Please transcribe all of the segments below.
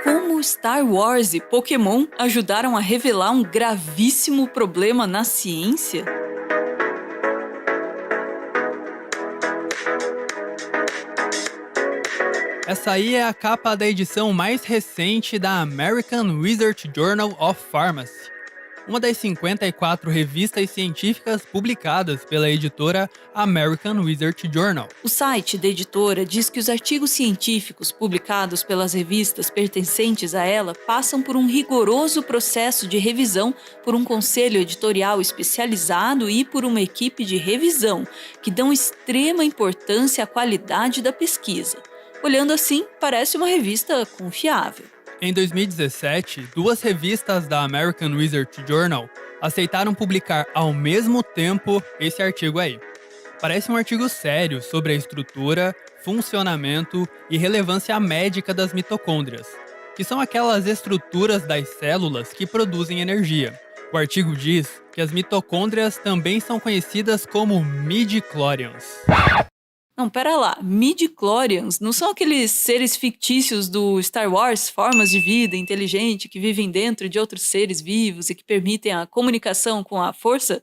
Como Star Wars e Pokémon ajudaram a revelar um gravíssimo problema na ciência? Essa aí é a capa da edição mais recente da American Research Journal of Pharmacy, uma das 54 revistas científicas publicadas pela editora American Research Journal. O site da editora diz que os artigos científicos publicados pelas revistas pertencentes a ela passam por um rigoroso processo de revisão por um conselho editorial especializado e por uma equipe de revisão, que dão extrema importância à qualidade da pesquisa. Olhando assim, parece uma revista confiável. Em 2017, duas revistas da American Research Journal aceitaram publicar ao mesmo tempo esse artigo aí. Parece um artigo sério sobre a estrutura, funcionamento e relevância médica das mitocôndrias, que são aquelas estruturas das células que produzem energia. O artigo diz que as mitocôndrias também são conhecidas como midi-chlorians. Não, pera lá, midi-chlorians não são aqueles seres fictícios do Star Wars, formas de vida inteligente que vivem dentro de outros seres vivos e que permitem a comunicação com a força?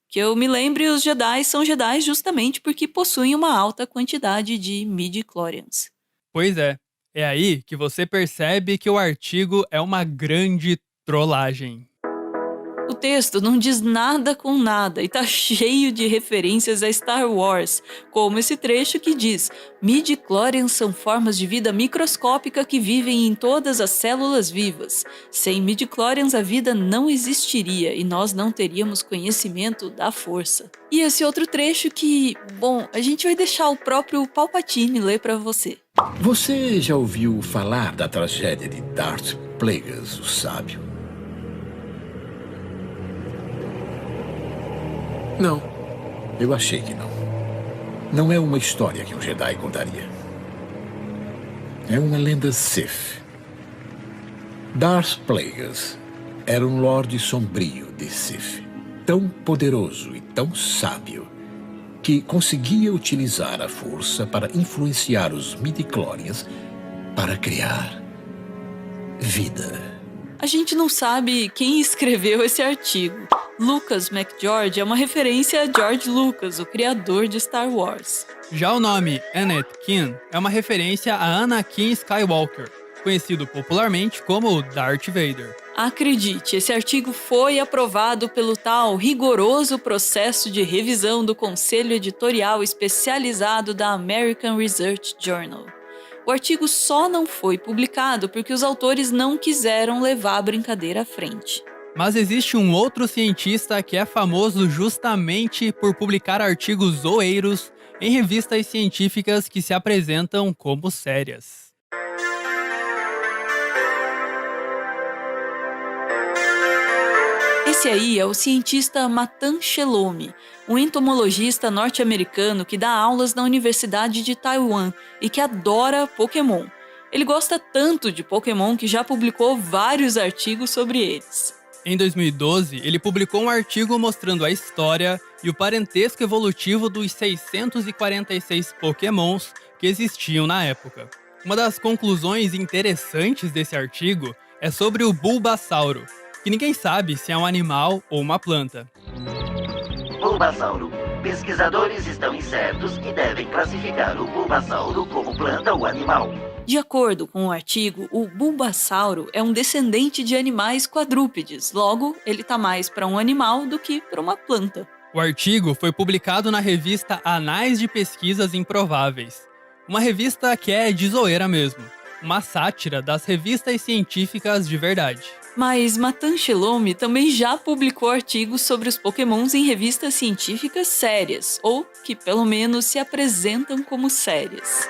Que eu me lembre, os Jedi são Jedi justamente porque possuem uma alta quantidade de midi-chlorians. Pois é aí que você percebe que o artigo é uma grande trollagem. O texto não diz nada com nada e tá cheio de referências a Star Wars, como esse trecho que diz: midi-chlorians são formas de vida microscópica que vivem em todas as células vivas. Sem midi-chlorians a vida não existiria e nós não teríamos conhecimento da força. E esse outro trecho que, bom, a gente vai deixar o próprio Palpatine ler pra você. Você já ouviu falar da tragédia de Darth Plagueis, o Sábio? Não, eu achei que não. Não é uma história que um Jedi contaria. É uma lenda Sith. Darth Plagueis era um Lorde Sombrio de Sith, tão poderoso e tão sábio que conseguia utilizar a força para influenciar os midi-chlorians para criar vida. A gente não sabe quem escreveu esse artigo. Lucas McGeorge é uma referência a George Lucas, o criador de Star Wars. Já o nome Anakin é uma referência a Anakin Skywalker, conhecido popularmente como Darth Vader. Acredite, esse artigo foi aprovado pelo tal rigoroso processo de revisão do Conselho Editorial Especializado da American Research Journal. O artigo só não foi publicado porque os autores não quiseram levar a brincadeira à frente. Mas existe um outro cientista que é famoso justamente por publicar artigos zoeiros em revistas científicas que se apresentam como sérias. Esse aí é o cientista Matan Shelome, um entomologista norte-americano que dá aulas na Universidade de Taiwan e que adora Pokémon. Ele gosta tanto de Pokémon que já publicou vários artigos sobre eles. Em 2012, ele publicou um artigo mostrando a história e o parentesco evolutivo dos 646 Pokémons que existiam na época. Uma das conclusões interessantes desse artigo é sobre o Bulbasauro, que ninguém sabe se é um animal ou uma planta. Bulbasauro. Pesquisadores estão incertos e devem classificar o Bulbasauro como planta ou animal. De acordo com o artigo, o Bulbasauro é um descendente de animais quadrúpedes, logo, ele está mais para um animal do que para uma planta. O artigo foi publicado na revista Anais de Pesquisas Improváveis, uma revista que é de zoeira mesmo, uma sátira das revistas científicas de verdade. Mas Matan Shelome também já publicou artigos sobre os Pokémons em revistas científicas sérias, ou que pelo menos se apresentam como sérias.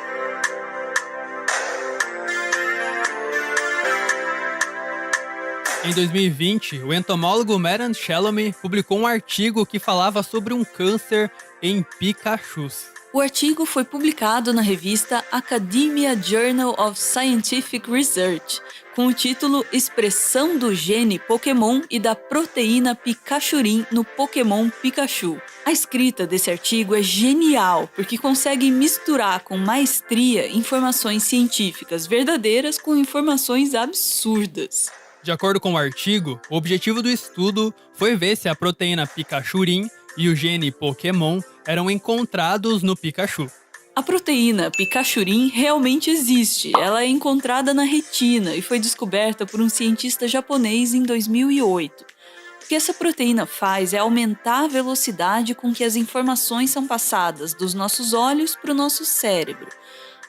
Em 2020, o entomólogo Matan Shelome publicou um artigo que falava sobre um câncer em Pikachus. O artigo foi publicado na revista Academia Journal of Scientific Research, com o título Expressão do gene Pokémon e da proteína Pikachurin no Pokémon Pikachu. A escrita desse artigo é genial, porque consegue misturar com maestria informações científicas verdadeiras com informações absurdas. De acordo com o artigo, o objetivo do estudo foi ver se a proteína Pikachurin e o gene Pokémon eram encontrados no Pikachu. A proteína Pikachurin realmente existe. Ela é encontrada na retina e foi descoberta por um cientista japonês em 2008. O que essa proteína faz é aumentar a velocidade com que as informações são passadas dos nossos olhos para o nosso cérebro.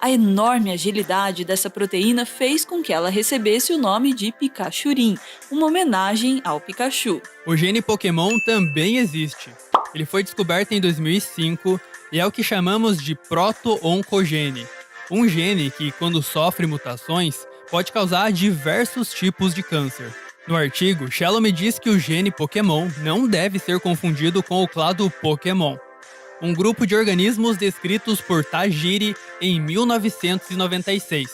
A enorme agilidade dessa proteína fez com que ela recebesse o nome de Pikachurin, uma homenagem ao Pikachu. O gene Pokémon também existe. Ele foi descoberto em 2005 e é o que chamamos de proto-oncogene, um gene que, quando sofre mutações, pode causar diversos tipos de câncer. No artigo, Shalom diz que o gene Pokémon não deve ser confundido com o clado Pokémon, um grupo de organismos descritos por Tajiri em 1996.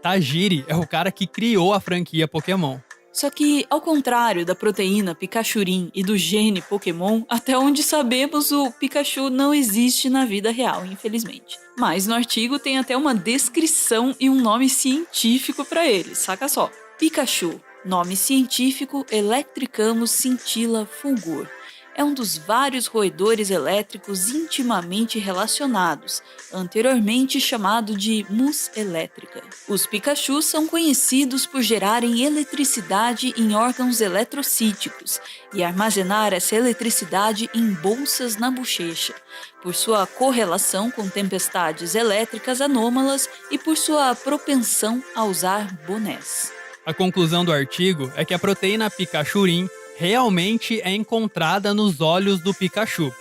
Tajiri é o cara que criou a franquia Pokémon. Só que, ao contrário da proteína Pikachurin e do gene Pokémon, até onde sabemos o Pikachu não existe na vida real, infelizmente. Mas no artigo tem até uma descrição e um nome científico para ele, saca só. Pikachu, nome científico Electricamus scintilla fulgur. É um dos vários roedores elétricos intimamente relacionados, anteriormente chamado de mus elétrica. Os Pikachus são conhecidos por gerarem eletricidade em órgãos eletrocíticos e armazenar essa eletricidade em bolsas na bochecha, por sua correlação com tempestades elétricas anômalas e por sua propensão a usar bonés. A conclusão do artigo é que a proteína Pikachurin realmente é encontrada nos olhos do Pikachu,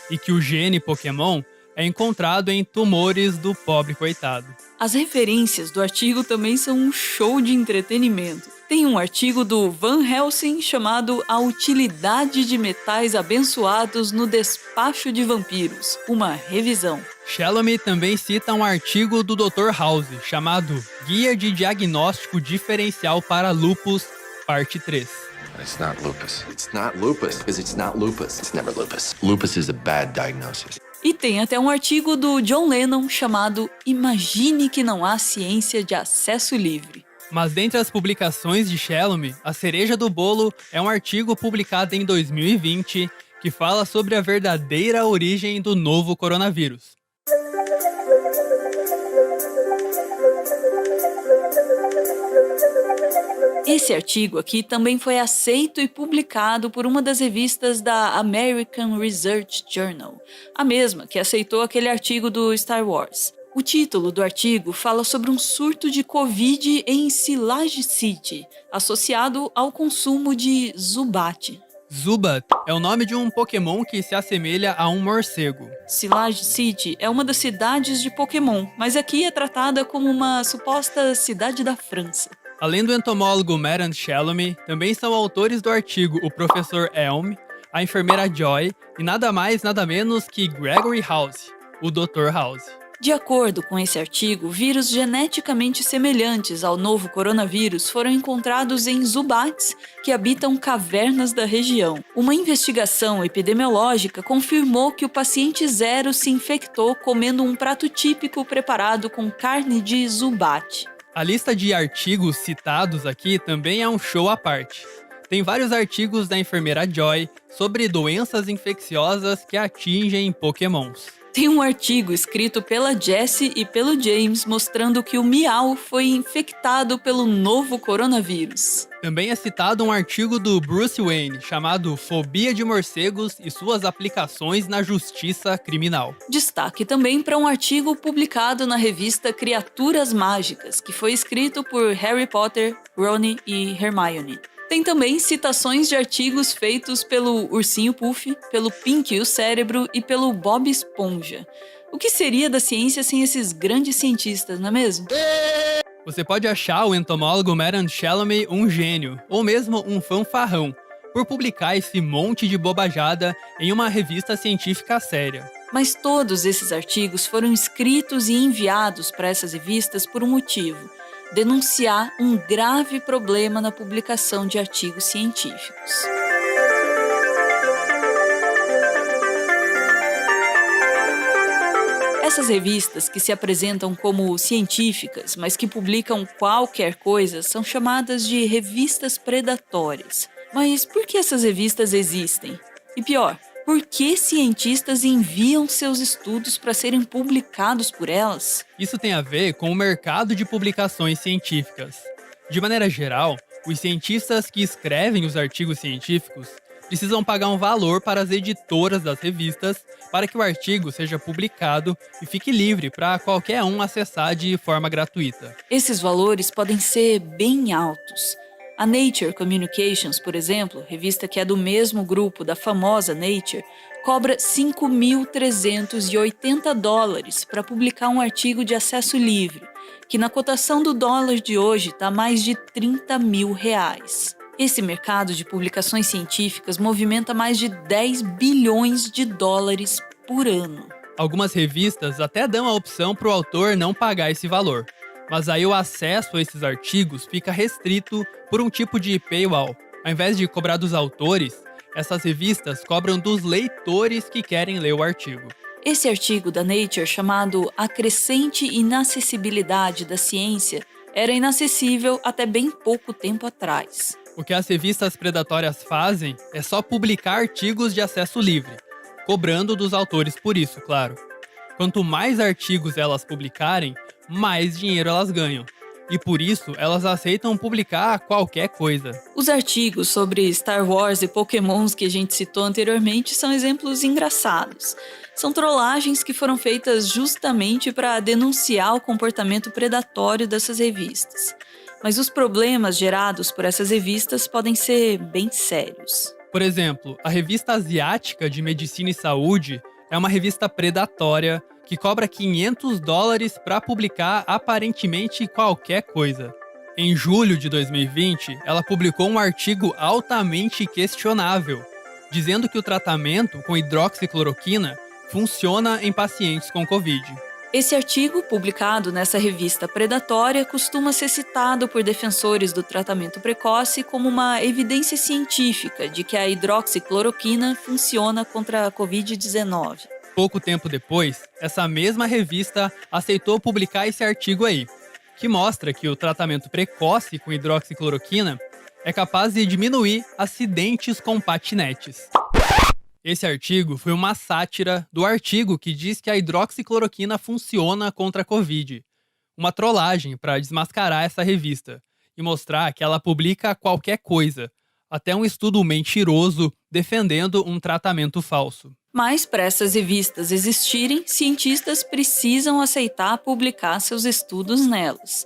e que o gene Pokémon é encontrado em tumores do pobre coitado. As referências do artigo também são um show de entretenimento. Tem um artigo do Van Helsing chamado A Utilidade de Metais Abençoados no Despacho de Vampiros, uma revisão. Shalom também cita um artigo do Dr. House chamado Guia de Diagnóstico Diferencial para Lúpus, parte 3. It's not lupus. It's not lupus because it's not lupus. It's never lupus. Lupus is a bad diagnosis. E tem até um artigo do John Lennon chamado Imagine que não há ciência de acesso livre. Mas dentre as publicações de Shalom, a cereja do bolo é um artigo publicado em 2020 que fala sobre a verdadeira origem do novo coronavírus. Esse artigo aqui também foi aceito e publicado por uma das revistas da American Research Journal, a mesma que aceitou aquele artigo do Star Wars. O título do artigo fala sobre um surto de Covid em Silage City, associado ao consumo de Zubat. Zubat é o nome de um Pokémon que se assemelha a um morcego. Silage City é uma das cidades de Pokémon, mas aqui é tratada como uma suposta cidade da França. Além do entomólogo Matt Shalom, também são autores do artigo o professor Elm, a enfermeira Joy e nada mais nada menos que Gregory House, o Dr. House. De acordo com esse artigo, vírus geneticamente semelhantes ao novo coronavírus foram encontrados em Zubats, que habitam cavernas da região. Uma investigação epidemiológica confirmou que o paciente 0 se infectou comendo um prato típico preparado com carne de Zubat. A lista de artigos citados aqui também é um show à parte. Tem vários artigos da enfermeira Joy sobre doenças infecciosas que atingem Pokémons. Tem um artigo escrito pela Jessie e pelo James mostrando que o Meow foi infectado pelo novo coronavírus. Também é citado um artigo do Bruce Wayne chamado Fobia de Morcegos e suas aplicações na justiça criminal. Destaque também para um artigo publicado na revista Criaturas Mágicas, que foi escrito por Harry Potter, Ron e Hermione. Tem também citações de artigos feitos pelo Ursinho Puff, pelo Pink e o Cérebro e pelo Bob Esponja. O que seria da ciência sem esses grandes cientistas, não é mesmo? Você pode achar o entomólogo Matt Shalom um gênio, ou mesmo um fanfarrão, por publicar esse monte de bobajada em uma revista científica séria. Mas todos esses artigos foram escritos e enviados para essas revistas por um motivo: denunciar um grave problema na publicação de artigos científicos. Essas revistas que se apresentam como científicas, mas que publicam qualquer coisa, são chamadas de revistas predatórias. Mas por que essas revistas existem? E pior, por que cientistas enviam seus estudos para serem publicados por elas? Isso tem a ver com o mercado de publicações científicas. De maneira geral, os cientistas que escrevem os artigos científicos precisam pagar um valor para as editoras das revistas para que o artigo seja publicado e fique livre para qualquer um acessar de forma gratuita. Esses valores podem ser bem altos. A Nature Communications, por exemplo, revista que é do mesmo grupo da famosa Nature, cobra $5.380 para publicar um artigo de acesso livre, que na cotação do dólar de hoje está mais de R$30 mil. Esse mercado de publicações científicas movimenta mais de $10 bilhões por ano. Algumas revistas até dão a opção para o autor não pagar esse valor, mas aí o acesso a esses artigos fica restrito por um tipo de paywall. Ao invés de cobrar dos autores, essas revistas cobram dos leitores que querem ler o artigo. Esse artigo da Nature, chamado A Crescente Inacessibilidade da Ciência, era inacessível até bem pouco tempo atrás. O que as revistas predatórias fazem é só publicar artigos de acesso livre, cobrando dos autores por isso, claro. Quanto mais artigos elas publicarem, mais dinheiro elas ganham. E por isso, elas aceitam publicar qualquer coisa. Os artigos sobre Star Wars e Pokémons que a gente citou anteriormente são exemplos engraçados. São trollagens que foram feitas justamente para denunciar o comportamento predatório dessas revistas. Mas os problemas gerados por essas revistas podem ser bem sérios. Por exemplo, a Revista Asiática de Medicina e Saúde é uma revista predatória que cobra $500 para publicar aparentemente qualquer coisa. Em julho de 2020, ela publicou um artigo altamente questionável, dizendo que o tratamento com hidroxicloroquina funciona em pacientes com Covid. Esse artigo, publicado nessa revista predatória, costuma ser citado por defensores do tratamento precoce como uma evidência científica de que a hidroxicloroquina funciona contra a Covid-19. Pouco tempo depois, essa mesma revista aceitou publicar esse artigo aí, que mostra que o tratamento precoce com hidroxicloroquina é capaz de diminuir acidentes com patinetes. Esse artigo foi uma sátira do artigo que diz que a hidroxicloroquina funciona contra a Covid. Uma trollagem para desmascarar essa revista e mostrar que ela publica qualquer coisa, até um estudo mentiroso defendendo um tratamento falso. Mas para essas revistas existirem, cientistas precisam aceitar publicar seus estudos nelas.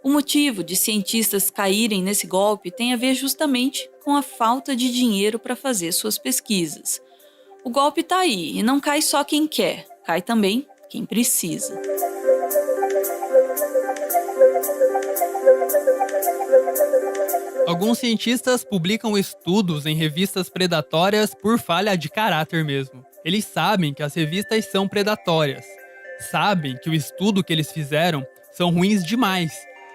O motivo de cientistas caírem nesse golpe tem a ver justamente com a falta de dinheiro para fazer suas pesquisas. O golpe está aí e não cai só quem quer, cai também quem precisa. Alguns cientistas publicam estudos em revistas predatórias por falha de caráter mesmo. Eles sabem que as revistas são predatórias, sabem que o estudo que eles fizeram são ruins demais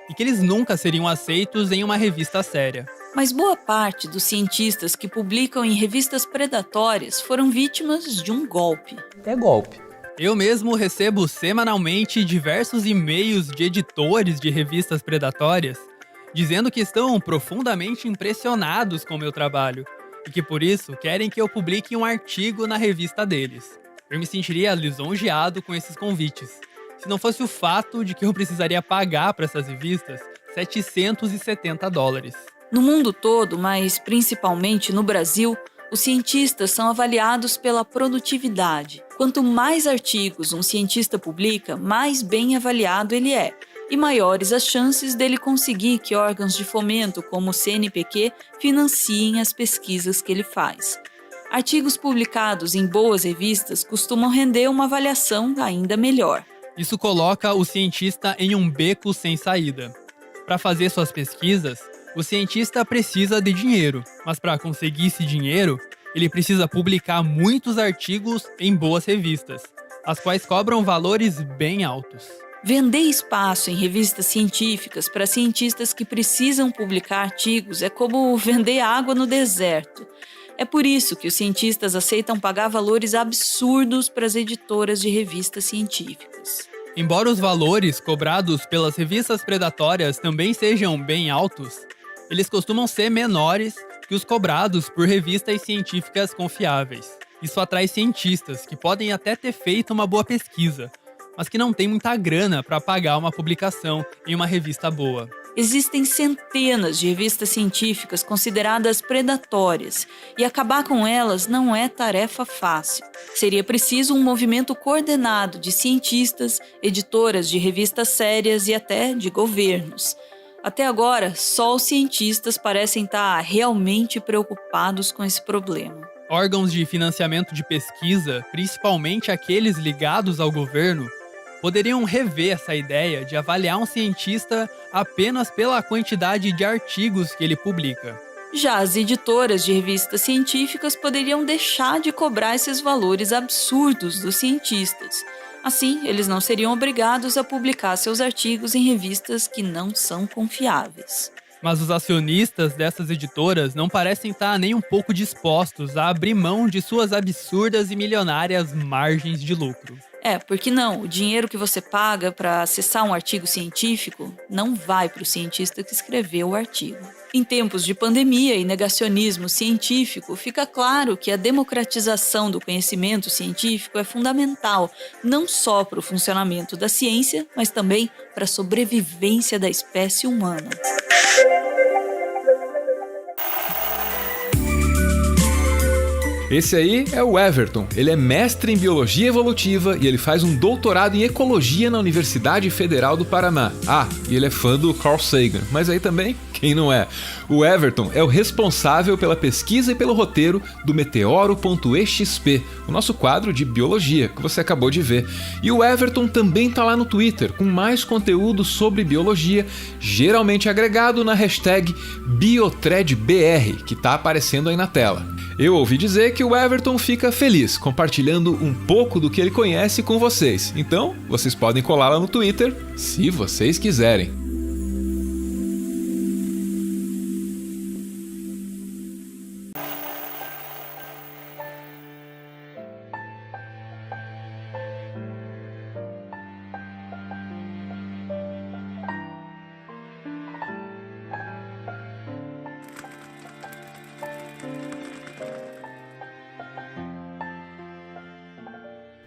e que eles nunca seriam aceitos em uma revista séria. Mas boa parte dos cientistas que publicam em revistas predatórias foram vítimas de um golpe. É golpe. Eu mesmo recebo semanalmente diversos e-mails de editores de revistas predatórias dizendo que estão profundamente impressionados com o meu trabalho e que por isso querem que eu publique um artigo na revista deles. Eu me sentiria lisonjeado com esses convites, se não fosse o fato de que eu precisaria pagar para essas revistas $770. No mundo todo, mas principalmente no Brasil, os cientistas são avaliados pela produtividade. Quanto mais artigos um cientista publica, mais bem avaliado ele é, e maiores as chances dele conseguir que órgãos de fomento como o CNPq financiem as pesquisas que ele faz. Artigos publicados em boas revistas costumam render uma avaliação ainda melhor. Isso coloca o cientista em um beco sem saída. Para fazer suas pesquisas, o cientista precisa de dinheiro, mas para conseguir esse dinheiro, ele precisa publicar muitos artigos em boas revistas. as quais cobram valores bem altos. Vender espaço em revistas científicas para cientistas que precisam publicar artigos é como vender água no deserto. É por isso que os cientistas aceitam pagar valores absurdos para as editoras de revistas científicas. Embora os valores cobrados pelas revistas predatórias também sejam bem altos, eles costumam ser menores que os cobrados por revistas científicas confiáveis. Isso atrai cientistas que podem até ter feito uma boa pesquisa, mas que não têm muita grana para pagar uma publicação em uma revista boa. Existem centenas de revistas científicas consideradas predatórias e acabar com elas não é tarefa fácil. Seria preciso um movimento coordenado de cientistas, editoras de revistas sérias e até de governos. Até agora, só os cientistas parecem estar realmente preocupados com esse problema. Órgãos de financiamento de pesquisa, principalmente aqueles ligados ao governo, poderiam rever essa ideia de avaliar um cientista apenas pela quantidade de artigos que ele publica. Já as editoras de revistas científicas poderiam deixar de cobrar esses valores absurdos dos cientistas. Assim, eles não seriam obrigados a publicar seus artigos em revistas que não são confiáveis. Mas os acionistas dessas editoras não parecem estar nem um pouco dispostos a abrir mão de suas absurdas e milionárias margens de lucro. Porque não, o dinheiro que você paga para acessar um artigo científico não vai para o cientista que escreveu o artigo. Em tempos de pandemia e negacionismo científico, fica claro que a democratização do conhecimento científico é fundamental, não só para o funcionamento da ciência, mas também para a sobrevivência da espécie humana. Esse aí é o Everton. Ele é mestre em Biologia Evolutiva e ele faz um doutorado em Ecologia na Universidade Federal do Paraná. E ele é fã do Carl Sagan, mas aí também, quem não é? O Everton é o responsável pela pesquisa e pelo roteiro do Meteoro.exp, o nosso quadro de biologia que você acabou de ver. E o Everton também tá lá no Twitter com mais conteúdo sobre biologia, geralmente agregado na hashtag BiothreadBR, que tá aparecendo aí na tela. Eu ouvi dizer que o Everton fica feliz compartilhando um pouco do que ele conhece com vocês. Então, vocês podem colar lá no Twitter, se vocês quiserem.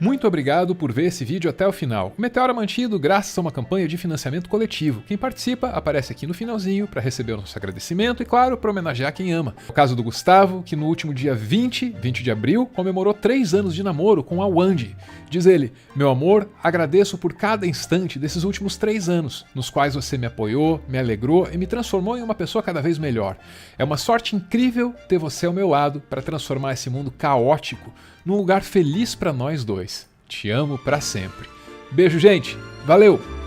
Muito obrigado por ver esse vídeo até o final. O Meteoro é mantido graças a uma campanha de financiamento coletivo. Quem participa aparece aqui no finalzinho para receber o nosso agradecimento e, claro, para homenagear quem ama. O caso do Gustavo, que no último dia 20 de abril, comemorou 3 anos de namoro com a Wandy. Diz ele: "Meu amor, agradeço por cada instante desses últimos 3 anos, nos quais você me apoiou, me alegrou e me transformou em uma pessoa cada vez melhor. É uma sorte incrível ter você ao meu lado para transformar esse mundo caótico num lugar feliz para nós dois. Te amo para sempre." Beijo, gente. Valeu!